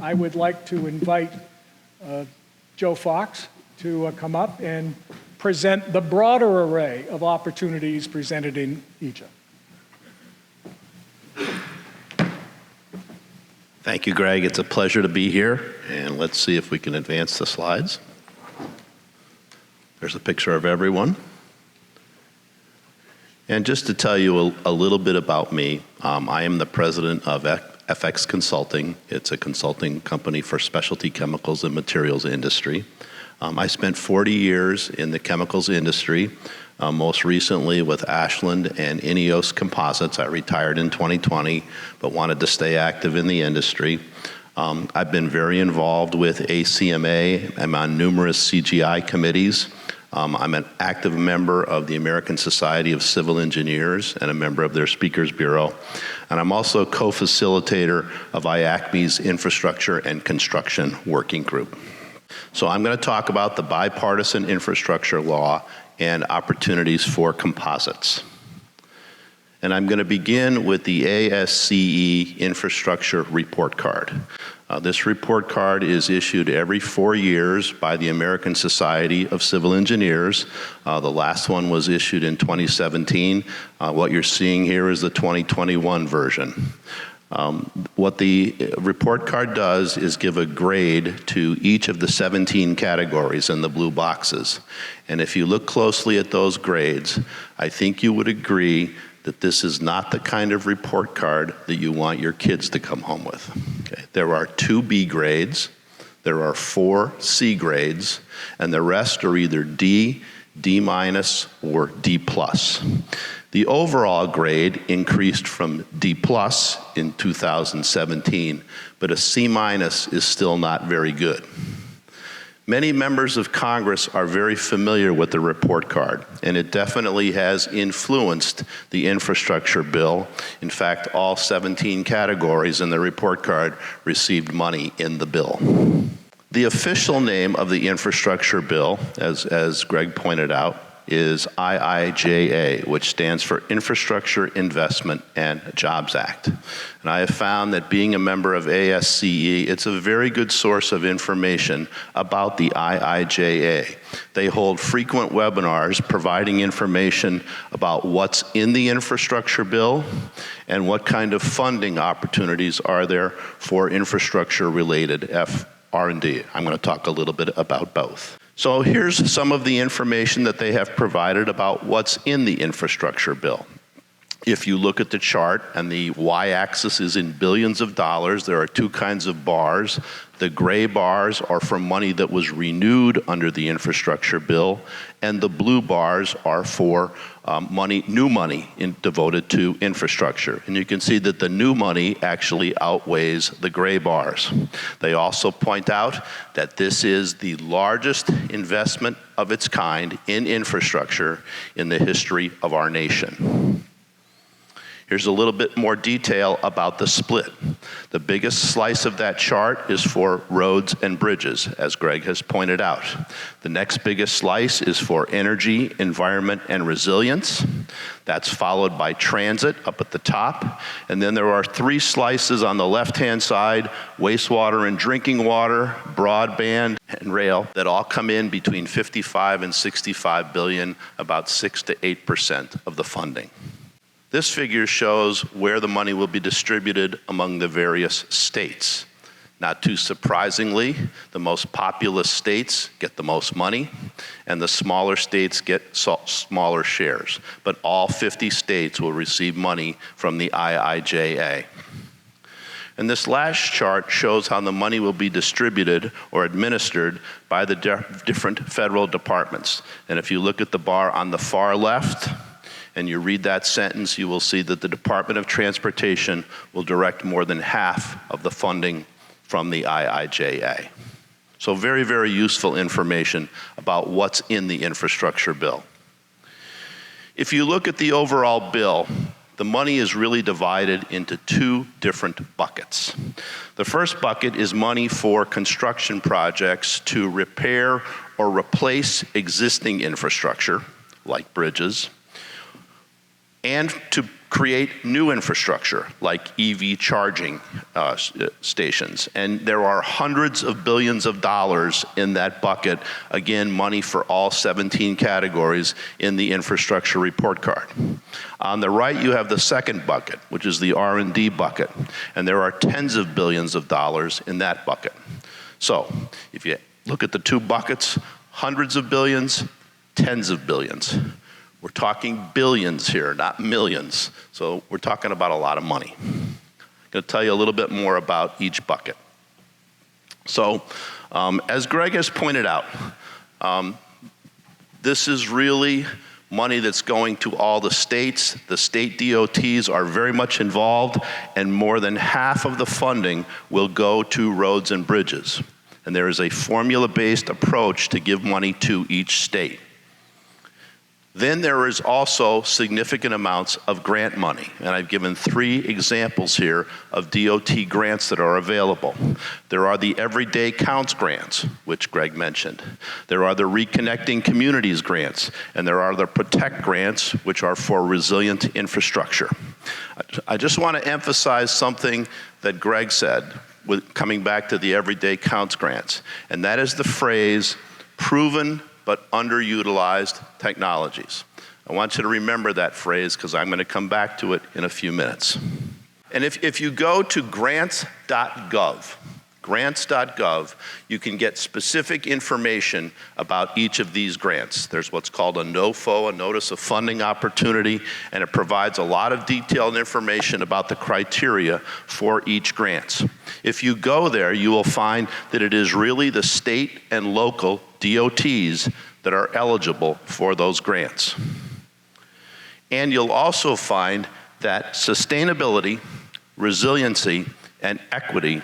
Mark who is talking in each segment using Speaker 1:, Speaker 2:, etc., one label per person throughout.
Speaker 1: I would like to invite Joe Fox to come up and present the broader array of opportunities presented in Egypt.
Speaker 2: Thank you, Greg. It's a pleasure to be here, and let's see if we can advance the slides. There's a picture of everyone. And just to tell you a little bit about me, I am the president of FX Consulting. It's a consulting company for specialty chemicals and materials industry. I spent 40 years in the chemicals industry, most recently with Ashland and Ineos Composites. I retired in 2020, but wanted to stay active in the industry. I've been very involved with ACMA. I'm on numerous CGI committees. I'm an active member of the American Society of Civil Engineers and a member of their Speakers Bureau. And I'm also a co-facilitator of IACME's Infrastructure and Construction Working Group. So I'm going to talk about the bipartisan infrastructure law and opportunities for composites. And I'm going to begin with the ASCE Infrastructure Report Card. This report card is issued every 4 years by the American Society of Civil Engineers. The last one was issued in 2017. What you're seeing here is the 2021 version. What the report card does is give a grade to each of the 17 categories in the blue boxes. And if you look closely at those grades, I think you would agree that this is not the kind of report card that you want your kids to come home with. Okay. There are 2 B grades, there are 4 C grades, and the rest are either D, D minus, or D plus. The overall grade increased from D plus in 2017, but a C minus is still not very good. Many members of Congress are very familiar with the report card, and it definitely has influenced the infrastructure bill. In fact, all 17 categories in the report card received money in the bill. The official name of the infrastructure bill, as Greg pointed out, is IIJA, which stands for Infrastructure Investment and Jobs Act. And I have found that being a member of ASCE, it's a very good source of information about the IIJA. They hold frequent webinars providing information about what's in the infrastructure bill and what kind of funding opportunities are there for infrastructure-related R&D. I'm going to talk a little bit about both. So here's some of the information that they have provided about what's in the infrastructure bill. If you look at the chart, and the y-axis is in billions of dollars, there are 2 kinds of bars. The gray bars are for money that was renewed under the infrastructure bill, and the blue bars are for new money devoted to infrastructure. And you can see that the new money actually outweighs the gray bars. They also point out that this is the largest investment of its kind in infrastructure in the history of our nation. Here's a little bit more detail about the split. The biggest slice of that chart is for roads and bridges, as Greg has pointed out. The next biggest slice is for energy, environment, and resilience. That's followed by transit up at the top. And then there are 3 slices on the left-hand side: wastewater and drinking water, broadband, and rail, that all come in between 55 and 65 billion, about 6 to 8% of the funding. This figure shows where the money will be distributed among the various states. Not too surprisingly, the most populous states get the most money, and the smaller states get smaller shares. But all 50 states will receive money from the IIJA. And this last chart shows how the money will be distributed or administered by the different federal departments. And if you look at the bar on the far left, and you read that sentence, you will see that the Department of Transportation will direct more than half of the funding from the IIJA. So very, very useful information about what's in the infrastructure bill. If you look at the overall bill, the money is really divided into 2 different buckets. The first bucket is money for construction projects to repair or replace existing infrastructure, like bridges, and to create new infrastructure like EV charging stations. And there are hundreds of billions of dollars in that bucket. Again, money for all 17 categories in the infrastructure report card. On the right, you have the second bucket, which is the R&D bucket. And there are tens of billions of dollars in that bucket. So if you look at the two buckets, hundreds of billions, tens of billions. We're talking billions here, not millions. So we're talking about a lot of money. I'm going to tell you a little bit more about each bucket. So as Greg has pointed out, this is really money that's going to all the states. The state DOTs are very much involved, and more than half of the funding will go to roads and bridges. And there is a formula-based approach to give money to each state. Then there is also significant amounts of grant money, and I've given 3 examples here of DOT grants that are available. There are the Everyday Counts grants, which Greg mentioned. There are the Reconnecting Communities grants, and there are the Protect grants, which are for resilient infrastructure. I just want to emphasize something that Greg said, coming back to the Everyday Counts grants, and that is the phrase, proven but underutilized technologies. I want you to remember that phrase because I'm going to come back to it in a few minutes. And if you go to grants.gov, you can get specific information about each of these grants. There's what's called a NOFO, a Notice of Funding Opportunity, and it provides a lot of detailed information about the criteria for each grant. If you go there, you will find that it is really the state and local DOTs that are eligible for those grants. And you'll also find that sustainability, resiliency, and equity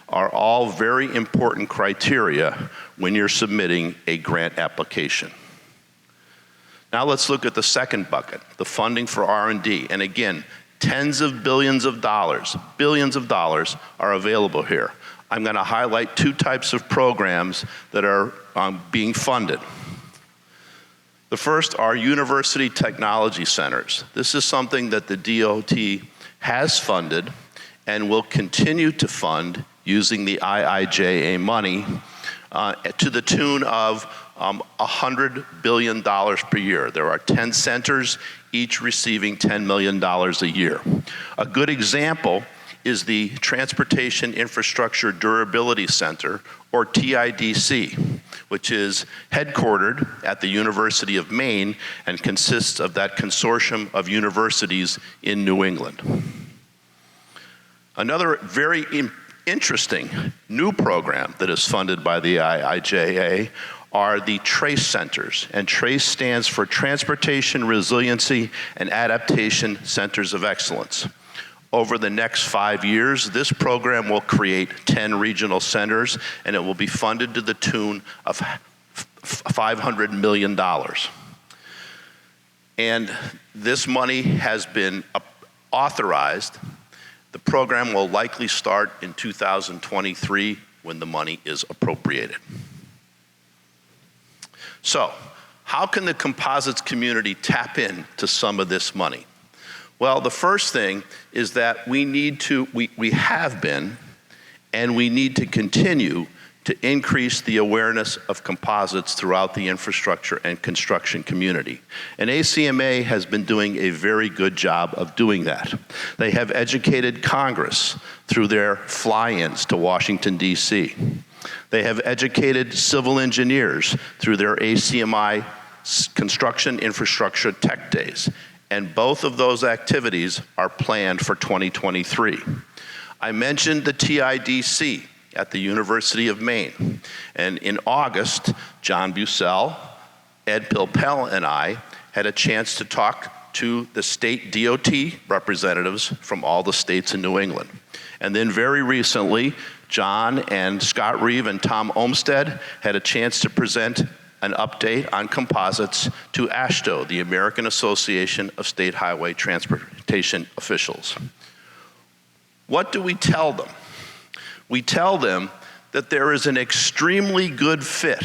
Speaker 2: are all very important criteria when you're submitting a grant application. Now let's look at the second bucket, the funding for R&D. And again, tens of billions of dollars are available here. I'm going to highlight 2 types of programs that are being funded. The first are university technology centers. This is something that the DOT has funded and will continue to fund using the IIJA money to the tune of $100 billion per year. There are 10 centers, each receiving $10 million a year. A good example is the Transportation Infrastructure Durability Center, or TIDC, which is headquartered at the University of Maine and consists of that consortium of universities in New England. Another very interesting new program that is funded by the IIJA are the TRACE centers, and TRACE stands for Transportation Resiliency and Adaptation Centers of Excellence. Over the next 5 years, this program will create 10 regional centers, and it will be funded to the tune of $500 million. And this money has been authorized. The program will likely start in 2023 when the money is appropriated. So, how can the composites community tap into some of this money? Well, the first thing is that we have been, and we need to continue to increase the awareness of composites throughout the infrastructure and construction community. And ACMA has been doing a very good job of doing that. They have educated Congress through their fly-ins to Washington, D.C. They have educated civil engineers through their ACMI Construction Infrastructure Tech Days. And both of those activities are planned for 2023. I mentioned the TIDC at the University of Maine. And in August, John Bussell, Ed Pilpel, and I had a chance to talk to the state DOT representatives from all the states in New England. And then very recently, John and Scott Reeve and Tom Olmsted had a chance to present an update on composites to AASHTO, the American Association of State Highway Transportation Officials. What do we tell them? We tell them that there is an extremely good fit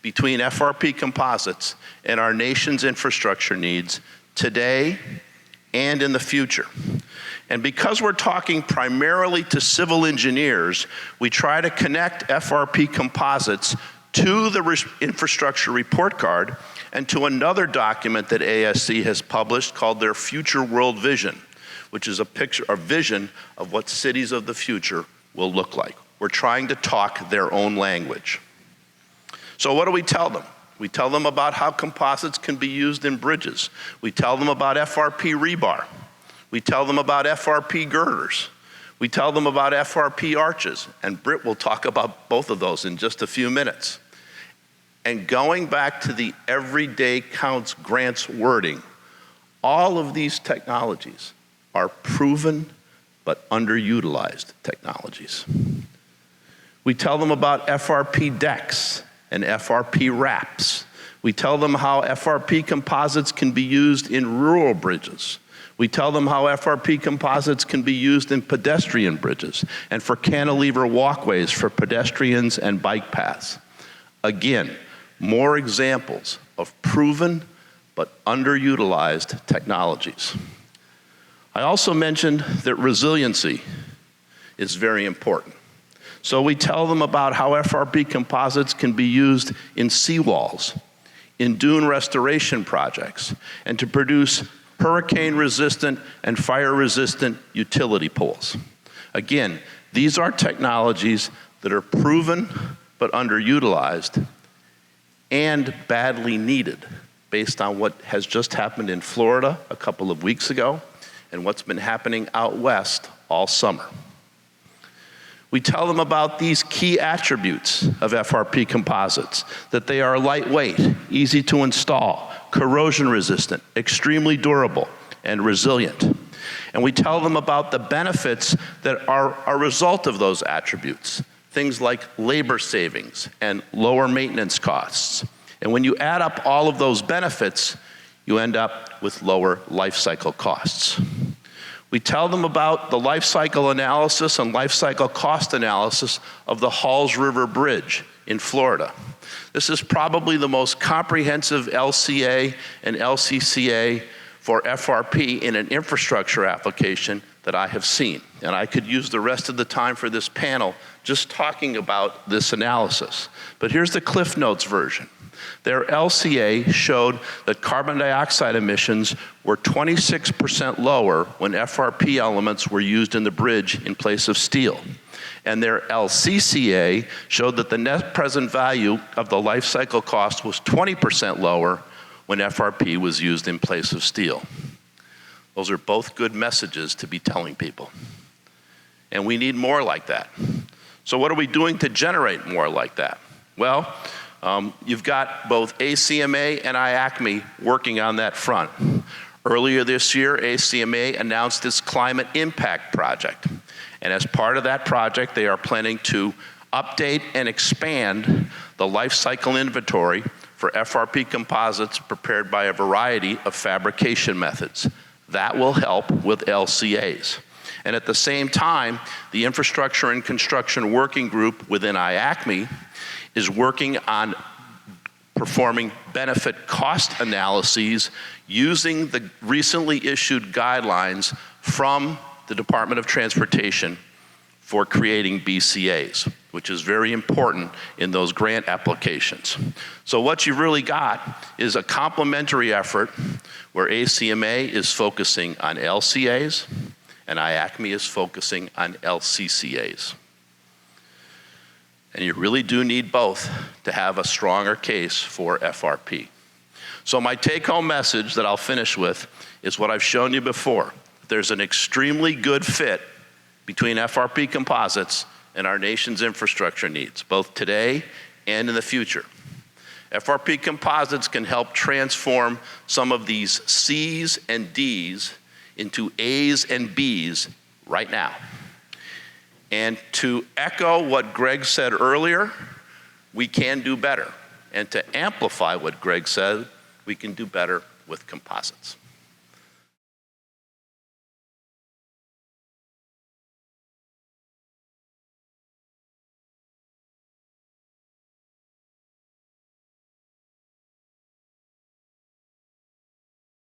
Speaker 2: between FRP composites and our nation's infrastructure needs today and in the future. And because we're talking primarily to civil engineers, we try to connect FRP Composites to the infrastructure report card and to another document that ASC has published called their Future World Vision, which is a vision of what cities of the future will look like. We're trying to talk their own language. So what do we tell them? We tell them about how composites can be used in bridges. We tell them about FRP rebar. We tell them about FRP girders. We tell them about FRP arches, and Britt will talk about both of those in just a few minutes. And going back to the everyday counts grants wording, all of these technologies are proven but underutilized technologies. We tell them about FRP decks and FRP wraps. We tell them how FRP composites can be used in rural bridges. We tell them how FRP composites can be used in pedestrian bridges and for cantilever walkways for pedestrians and bike paths. Again, more examples of proven but underutilized technologies. I also mentioned that resiliency is very important. So we tell them about how FRP composites can be used in seawalls, in dune restoration projects, and to produce hurricane-resistant and fire-resistant utility poles. Again, these are technologies that are proven but underutilized and badly needed based on what has just happened in Florida a couple of weeks ago and what's been happening out west all summer. We tell them about these key attributes of FRP composites, that they are lightweight, easy to install, corrosion resistant, extremely durable, and resilient. And we tell them about the benefits that are a result of those attributes, things like labor savings and lower maintenance costs. And when you add up all of those benefits, you end up with lower life cycle costs. We tell them about the life cycle analysis and life cycle cost analysis of the Halls River Bridge in Florida. This is probably the most comprehensive LCA and LCCA for FRP in an infrastructure application that I have seen. And I could use the rest of the time for this panel just talking about this analysis. But here's the Cliff Notes version. Their LCA showed that carbon dioxide emissions were 26% lower when FRP elements were used in the bridge in place of steel. And their LCCA showed that the net present value of the life cycle cost was 20% lower when FRP was used in place of steel. Those are both good messages to be telling people. And we need more like that. So what are we doing to generate more like that? Well, you've got both ACMA and IACME working on that front. Earlier this year, ACMA announced its Climate Impact Project. And as part of that project, they are planning to update and expand the life cycle inventory for FRP composites prepared by a variety of fabrication methods. That will help with LCAs. And at the same time, the Infrastructure and Construction Working Group within IACME is working on performing benefit cost analyses using the recently issued guidelines from the Department of Transportation for creating BCAs, which is very important in those grant applications. So what you've really got is a complementary effort where ACMA is focusing on LCAs and IACME is focusing on LCCAs. And you really do need both to have a stronger case for FRP. So my take-home message that I'll finish with is what I've shown you before. There's an extremely good fit between FRP composites and our nation's infrastructure needs, both today and in the future. FRP composites can help transform some of these C's and D's into A's and B's right now. And to echo what Greg said earlier, we can do better. And to amplify what Greg said, we can do better with composites.